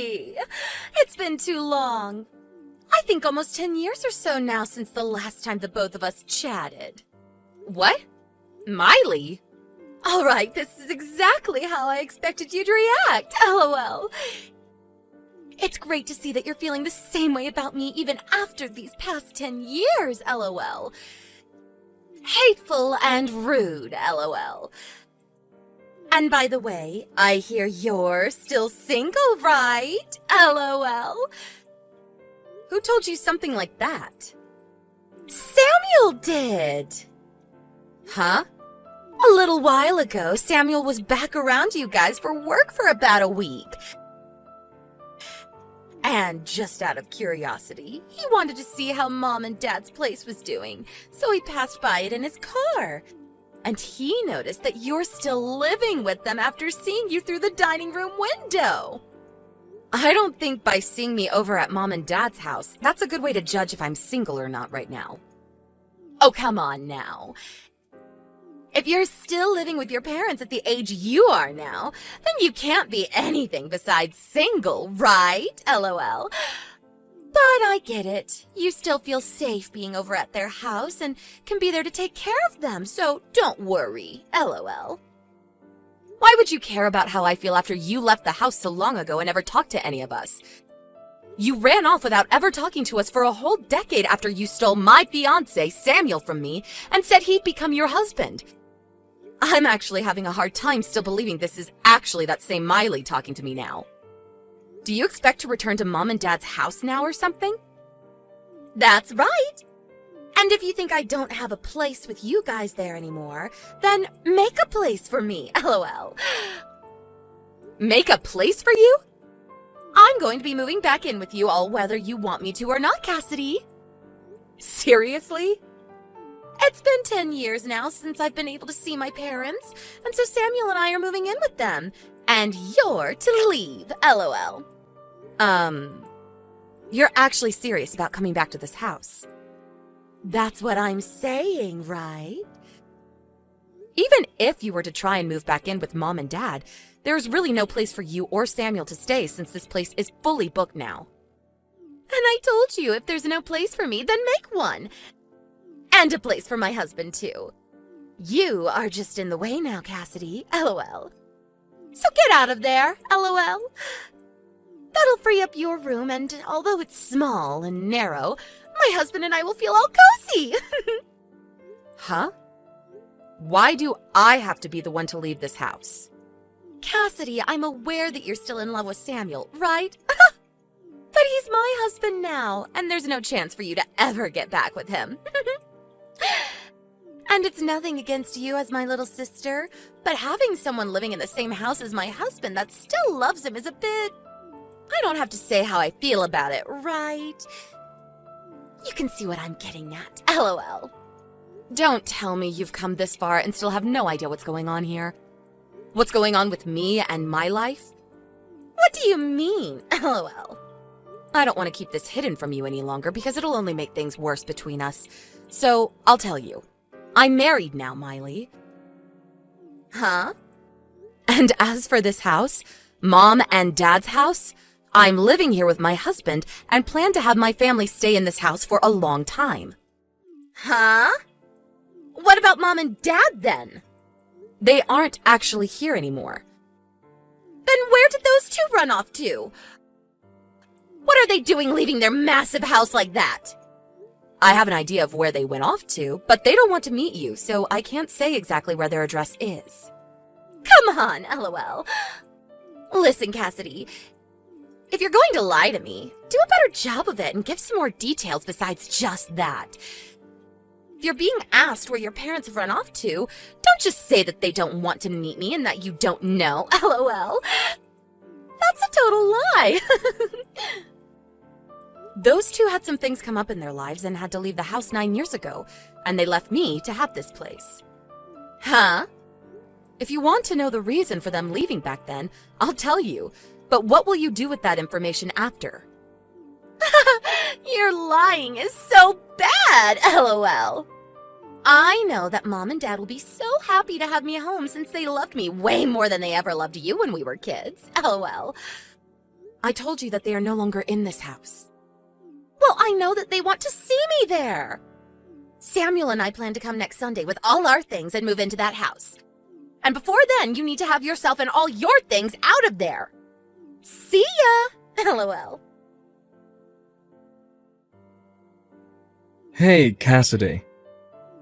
Cassie! It's been too long. I think almost 10 years or so now since the last time the both of us chatted. What? Miley? All right, this is exactly how I expected you to react, LOL. It's great to see that you're feeling the same way about me even after these past 10 years, LOL. Hateful and rude, LOL. And by the way, I hear you're still single, right? LOL. Who told you something like that? Samuel did. Huh? A little while ago, Samuel was back around you guys for work for about a week. And just out of curiosity, he wanted to see how Mom and Dad's place was doing, so he passed by it in his car. And he noticed that you're still living with them after seeing you through the dining room window. I don't think by seeing me over at Mom and Dad's house, that's a good way to judge if I'm single or not right now. Oh, come on now. If you're still living with your parents at the age you are now, then you can't be anything besides single, right? LOL. But I get it. You still feel safe being over at their house and can be there to take care of them, so don't worry. LOL. Why would you care about how I feel after you left the house so long ago and never talked to any of us? You ran off without ever talking to us for a whole decade after you stole my fiancé, Samuel, from me and said he'd become your husband. I'm actually having a hard time still believing this is actually that same Miley talking to me now. Do you expect to return to Mom and Dad's house now or something? That's right. And if you think I don't have a place with you guys there anymore, then make a place for me, LOL. Make a place for you? I'm going to be moving back in with you all whether you want me to or not, Cassidy. Seriously? It's been 10 years now since I've been able to see my parents, and so Samuel and I are moving in with them. And you're to leave, LOL. You're actually serious about coming back to this house? That's what I'm saying, right? Even if you were to try and move back in with Mom and Dad, there's really no place for you or Samuel to stay since this place is fully booked now. And I told you, if there's no place for me, then make one. And a place for my husband, too. You are just in the way now, Cassidy, LOL. So get out of there, LOL. That'll free up your room, and although it's small and narrow, my husband and I will feel all cozy. Huh? Why do I have to be the one to leave this house? Cassidy, I'm aware that you're still in love with Samuel, right? But he's my husband now, and there's no chance for you to ever get back with him. And it's nothing against you as my little sister, but having someone living in the same house as my husband that still loves him is a bit... I don't have to say how I feel about it, right? You can see what I'm getting at, LOL. Don't tell me you've come this far and still have no idea what's going on here. What's going on with me and my life? What do you mean, LOL? I don't want to keep this hidden from you any longer because it'll only make things worse between us. So, I'll tell you. I'm married now, Miley. Huh? And as for this house, Mom and Dad's house, I'm living here with my husband and plan to have my family stay in this house for a long time. Huh? What about Mom and Dad then? They aren't actually here anymore. Then where did those two run off to? What are they doing leaving their massive house like that? I have an idea of where they went off to, but they don't want to meet you, so I can't say exactly where their address is. Come on, LOL. Listen, Cassidy, if you're going to lie to me, do a better job of it and give some more details besides just that. If you're being asked where your parents have run off to, don't just say that they don't want to meet me and that you don't know, LOL. That's a total lie. Those two had some things come up in their lives and had to leave the house 9 years ago, and they left me to have this place. Huh? If you want to know the reason for them leaving back then, I'll tell you, but what will you do with that information after? Your lying is so bad, LOL. I know that Mom and Dad will be so happy to have me home since they loved me way more than they ever loved you when we were kids, LOL. I told you that they are no longer in this house. Well, I know that they want to see me there. Samuel and I plan to come next Sunday with all our things and move into that house. And before then, you need to have yourself and all your things out of there. See ya! LOL. Hey, Cassidy.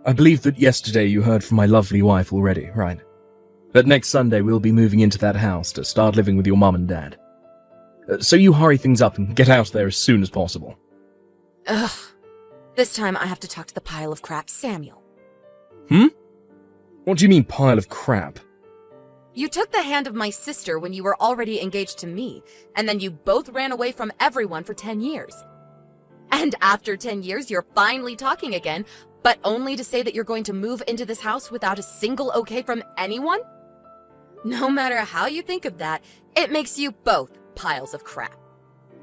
I believe that yesterday you heard from my lovely wife already, right? But next Sunday we'll be moving into that house to start living with your mum and dad. So you hurry things up and get out there as soon as possible. Ugh. This time I have to talk to the pile of crap Samuel. What do you mean, pile of crap? You took the hand of my sister when you were already engaged to me, and then you both ran away from everyone for 10 years. And after 10 years, you're finally talking again, but only to say that you're going to move into this house without a single okay from anyone? No matter how you think of that, it makes you both piles of crap.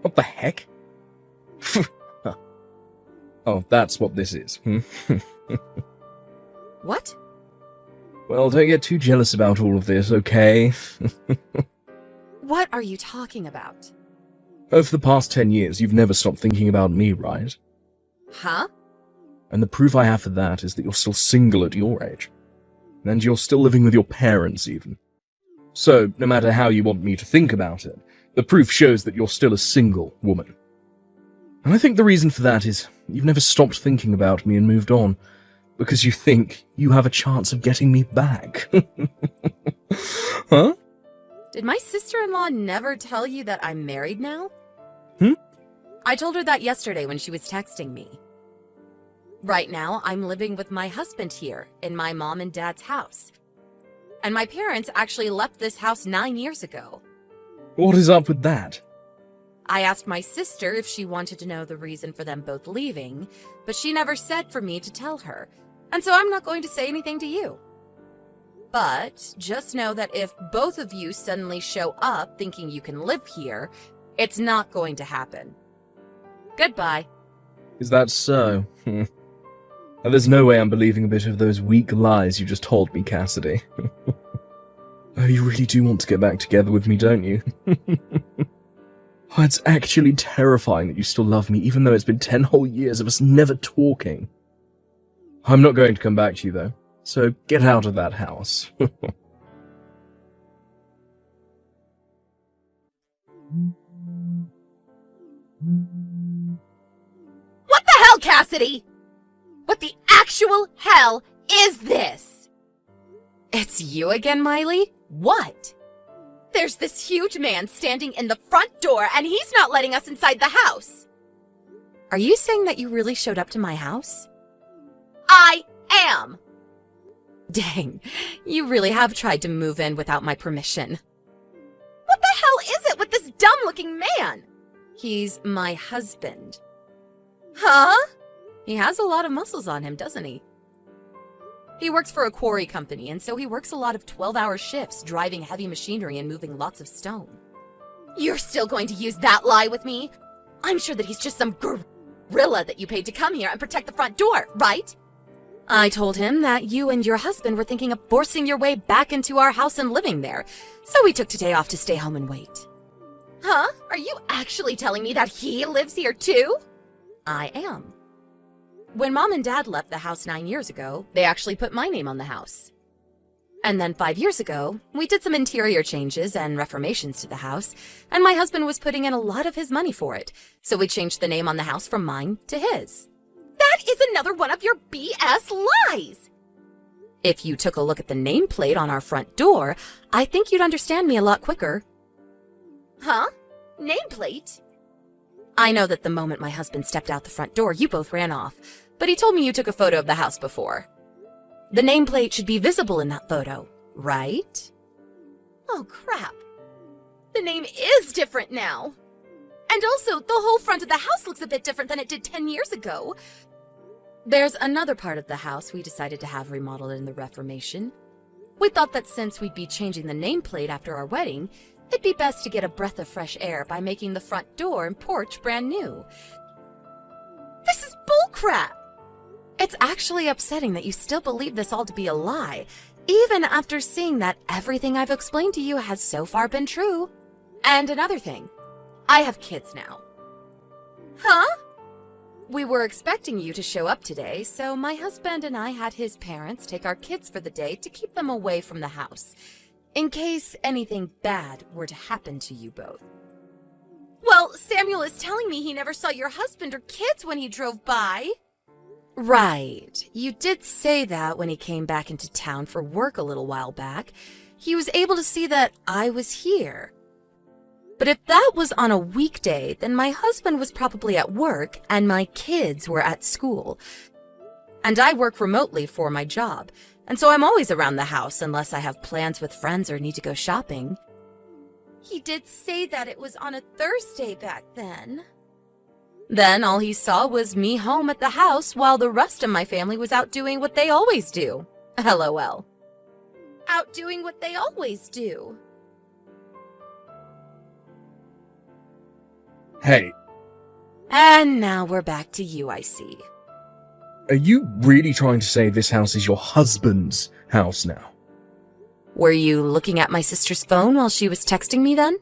What the heck? Oh, that's what this is. What? Well, don't get too jealous about all of this, okay? What are you talking about? Over the past 10 years, you've never stopped thinking about me, right? Huh? And the proof I have for that is that you're still single at your age. And you're still living with your parents, even. So, no matter how you want me to think about it, the proof shows that you're still a single woman. And I think the reason for that is you've never stopped thinking about me and moved on, because you think you have a chance of getting me back. Huh? Did my sister-in-law never tell you that I'm married now? Hmm? I told her that yesterday when she was texting me. Right now, I'm living with my husband here in my mom and dad's house. And my parents actually left this house 9 years ago. What is up with that? I asked my sister if she wanted to know the reason for them both leaving, but she never said for me to tell her, and so I'm not going to say anything to you. But just know that if both of you suddenly show up thinking you can live here, it's not going to happen. Goodbye. Is that so? And there's no way I'm believing a bit of those weak lies you just told me, Cassidy. Oh, you really do want to get back together with me, don't you? Oh, it's actually terrifying that you still love me, even though it's been 10 whole years of us never talking. I'm not going to come back to you, though, so get out of that house. What the hell, Cassidy? What the actual hell is this? It's you again, Miley? What? There's this huge man standing in the front door, and he's not letting us inside the house. Are you saying that you really showed up to my house? I am! Dang, you really have tried to move in without my permission. What the hell is it with this dumb-looking man? He's my husband. Huh? He has a lot of muscles on him, doesn't he? He works for a quarry company, and so he works a lot of 12-hour shifts, driving heavy machinery and moving lots of stone. You're still going to use that lie with me? I'm sure that he's just some gorilla that you paid to come here and protect the front door, right? I told him that you and your husband were thinking of forcing your way back into our house and living there, so we took today off to stay home and wait. Huh? Are you actually telling me that he lives here too? I am. When Mom and Dad left the house 9 years ago, they actually put my name on the house. And then 5 years ago, we did some interior changes and reformations to the house, and my husband was putting in a lot of his money for it, so we changed the name on the house from mine to his. That is another one of your BS lies! If you took a look at the nameplate on our front door, I think you'd understand me a lot quicker. Huh? Nameplate? I know that the moment my husband stepped out the front door, you both ran off, but he told me you took a photo of the house before. The nameplate should be visible in that photo, right? Oh, crap. The name is different now. And also, the whole front of the house looks a bit different than it did 10 years ago. There's another part of the house we decided to have remodeled in the Reformation. We thought that since we'd be changing the nameplate after our wedding, it'd be best to get a breath of fresh air by making the front door and porch brand new. This is bullcrap! It's actually upsetting that you still believe this all to be a lie, even after seeing that everything I've explained to you has so far been true. And another thing, I have kids now. Huh? We were expecting you to show up today, so my husband and I had his parents take our kids for the day to keep them away from the house, in case anything bad were to happen to you both. Well, Samuel is telling me he never saw your husband or kids when he drove by. Right. You did say that when he came back into town for work a little while back. He was able to see that I was here. But if that was on a weekday, then my husband was probably at work and my kids were at school. And I work remotely for my job, and so I'm always around the house unless I have plans with friends or need to go shopping. He did say that it was on a Thursday back then. Then all he saw was me home at the house while the rest of my family was out doing what they always do. LOL. Out doing what they always do. Hey, And now we're back to you, I see. are you really trying to say this house is your husband's house now? Were you looking at my sister's phone while she was texting me then?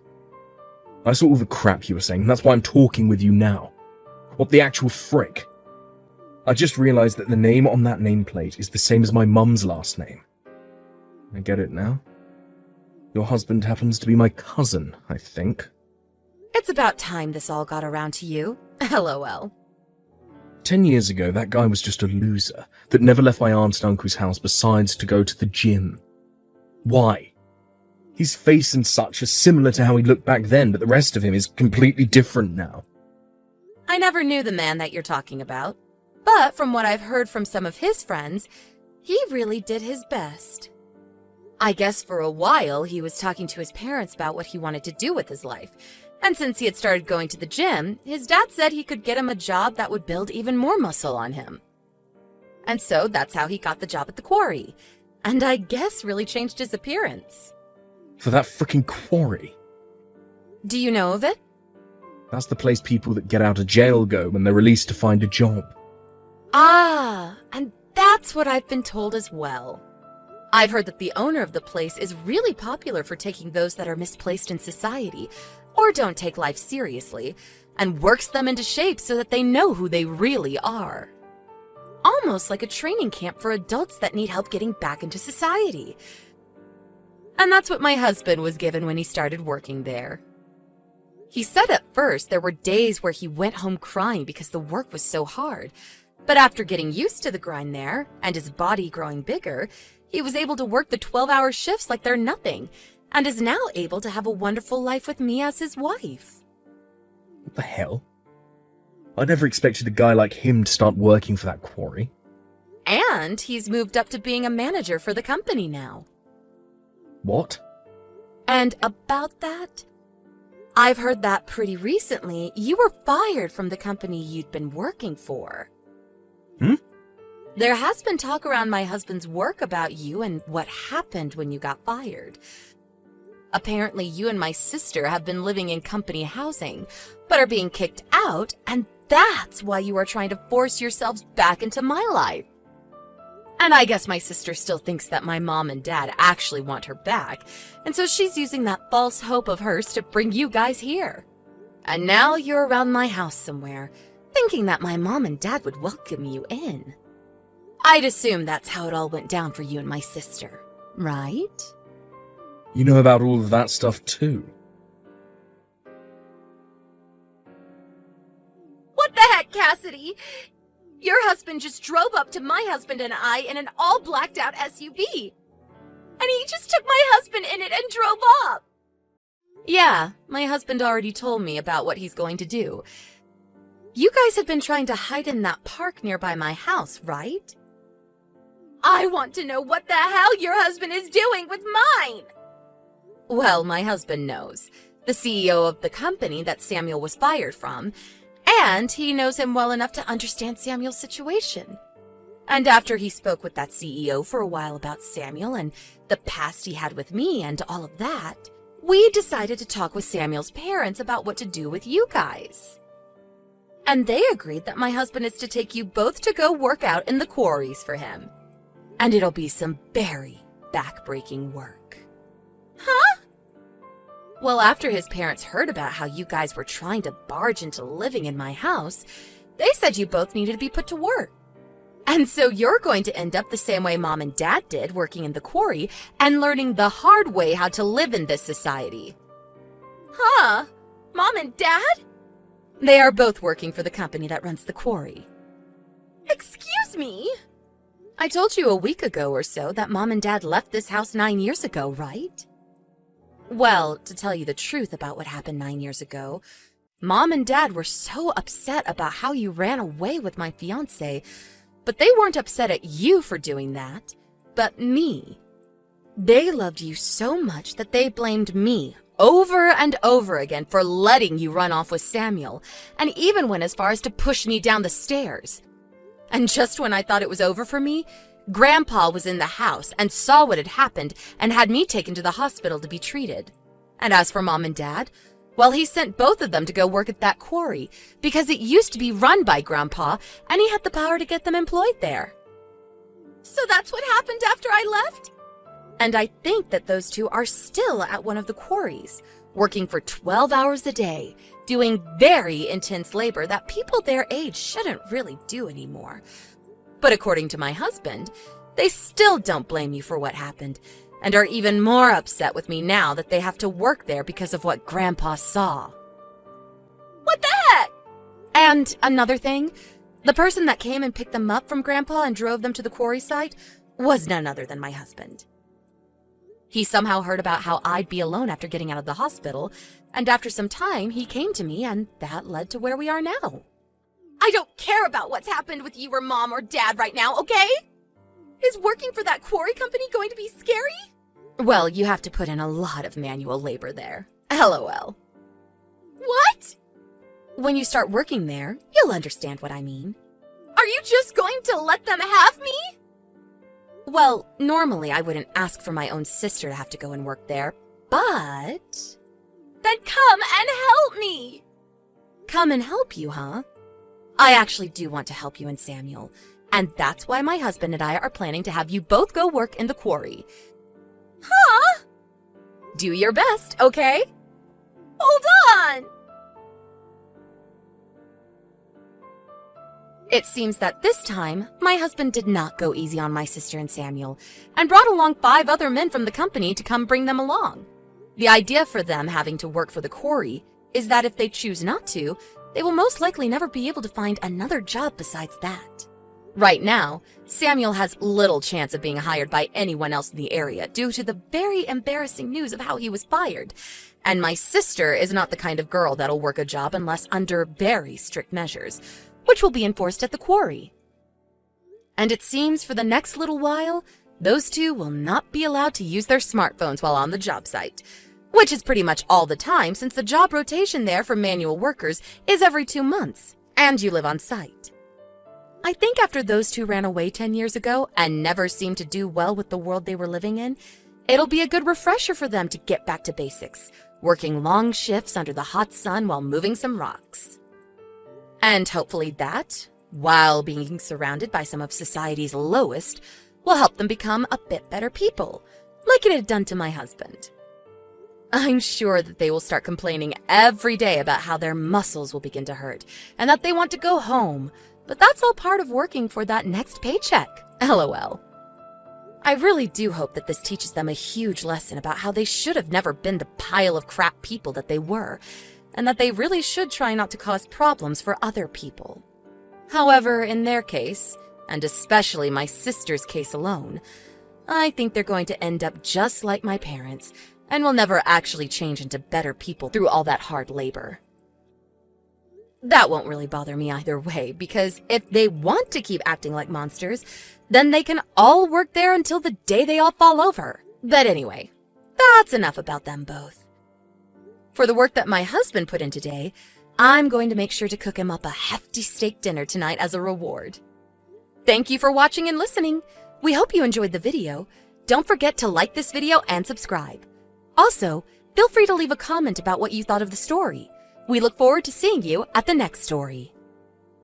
I saw all the crap you were saying, that's why I'm talking with you now. What the actual frick? I just realized that the name on that nameplate is the same as my mum's last name. I get it now. Your husband happens to be my cousin, I think. It's about time this all got around to you. LOL. 10 years ago, that guy was just a loser that never left my aunt and uncle's house besides to go to the gym. Why? His face and such are similar to how he looked back then, but the rest of him is completely different now. I never knew the man that you're talking about, but from what I've heard from some of his friends, he really did his best. I guess for a while he was talking to his parents about what he wanted to do with his life, and since he had started going to the gym, his dad said he could get him a job that would build even more muscle on him. And so that's how he got the job at the quarry, and I guess really changed his appearance. For that frickin' quarry. Do you know of it? That's the place people that get out of jail go when they're released to find a job. Ah, and that's what I've been told as well. I've heard that the owner of the place is really popular for taking those that are misplaced in society, or don't take life seriously, and works them into shape so that they know who they really are. Almost like a training camp for adults that need help getting back into society. And that's what my husband was given when he started working there. He said at first there were days where he went home crying because the work was so hard, but after getting used to the grind there, and his body growing bigger, he was able to work the 12-hour shifts like they're nothing, and is now able to have a wonderful life with me as his wife. What the hell? I never expected a guy like him to start working for that quarry. And he's moved up to being a manager for the company now. What? And about that, I've heard that pretty recently you were fired from the company you'd been working for. There has been talk around my husband's work about you and what happened when you got fired. Apparently, you and my sister have been living in company housing, but are being kicked out, and that's why you are trying to force yourselves back into my life. And I guess my sister still thinks that my mom and dad actually want her back, and so she's using that false hope of hers to bring you guys here. And now you're around my house somewhere, thinking that my mom and dad would welcome you in. I'd assume that's how it all went down for you and my sister, right? You know about all of that stuff too. What the heck, Cassidy? Your husband just drove up to my husband and I in an all blacked out SUV. And he just took my husband in it and drove off. Yeah, my husband already told me about what he's going to do. You guys have been trying to hide in that park nearby my house, right? I want to know what the hell your husband is doing with mine. Well, my husband knows. The CEO of the company that Samuel was fired from. And he knows him well enough to understand Samuel's situation. And after he spoke with that CEO for a while about Samuel and the past he had with me and all of that, we decided to talk with Samuel's parents about what to do with you guys. And they agreed that my husband is to take you both to go work out in the quarries for him. And it'll be some very back-breaking work. Huh? Well, after his parents heard about how you guys were trying to barge into living in my house, they said you both needed to be put to work. And so you're going to end up the same way Mom and Dad did, working in the quarry and learning the hard way how to live in this society. Huh? Mom and Dad? They are both working for the company that runs the quarry. Excuse me? I told you a week ago or so that Mom and Dad left this house 9 years ago, right? Well, to tell you the truth about what happened 9 years ago, Mom and Dad were so upset about how you ran away with my fiancé, but they weren't upset at you for doing that, but me. They loved you so much that they blamed me over and over again for letting you run off with Samuel, and even went as far as to push me down the stairs. And just when I thought it was over for me, Grandpa was in the house and saw what had happened and had me taken to the hospital to be treated. And as for Mom and Dad, well, he sent both of them to go work at that quarry because it used to be run by Grandpa and he had the power to get them employed there. So that's what happened after I left? And I think that those two are still at one of the quarries, working for 12 hours a day, doing very intense labor that people their age shouldn't really do anymore. But according to my husband, they still don't blame you for what happened, and are even more upset with me now that they have to work there because of what Grandpa saw. What the heck? And another thing, the person that came and picked them up from Grandpa and drove them to the quarry site was none other than my husband. He somehow heard about how I'd be alone after getting out of the hospital, and after some time, he came to me, and that led to where we are now. I don't care about what's happened with you or Mom or Dad right now, okay? Is working for that quarry company going to be scary? Well, you have to put in a lot of manual labor there. LOL. What? When you start working there, you'll understand what I mean. Are you just going to let them have me? Well, normally I wouldn't ask for my own sister to have to go and work there, but... Then come and help me! Come and help you, huh? I actually do want to help you and Samuel, and that's why my husband and I are planning to have you both go work in the quarry. Huh? Do your best, okay? Hold on! It seems that this time, my husband did not go easy on my sister and Samuel, and brought along 5 other men from the company to come bring them along. The idea for them having to work for the quarry is that if they choose not to, they will most likely never be able to find another job besides that. Right now, Samuel has little chance of being hired by anyone else in the area due to the very embarrassing news of how he was fired, and my sister is not the kind of girl that'll work a job unless under very strict measures, which will be enforced at the quarry. And it seems for the next little while, those two will not be allowed to use their smartphones while on the job site, which is pretty much all the time since the job rotation there for manual workers is every 2 months, and you live on site. I think after those two ran away 10 years ago and never seemed to do well with the world they were living in, it'll be a good refresher for them to get back to basics, working long shifts under the hot sun while moving some rocks. And hopefully that, while being surrounded by some of society's lowest, will help them become a bit better people, like it had done to my husband. I'm sure that they will start complaining every day about how their muscles will begin to hurt and that they want to go home, but that's all part of working for that next paycheck. LOL. I really do hope that this teaches them a huge lesson about how they should have never been the pile of crap people that they were, and that they really should try not to cause problems for other people. However, in their case, and especially my sister's case alone, I think they're going to end up just like my parents, and will never actually change into better people through all that hard labor. That won't really bother me either way, because if they want to keep acting like monsters, then they can all work there until the day they all fall over. But anyway, that's enough about them both. For the work that my husband put in today, I'm going to make sure to cook him up a hefty steak dinner tonight as a reward. Thank you for watching and listening. We hope you enjoyed the video. Don't forget to like this video and subscribe. Also, feel free to leave a comment about what you thought of the story. We look forward to seeing you at the next story.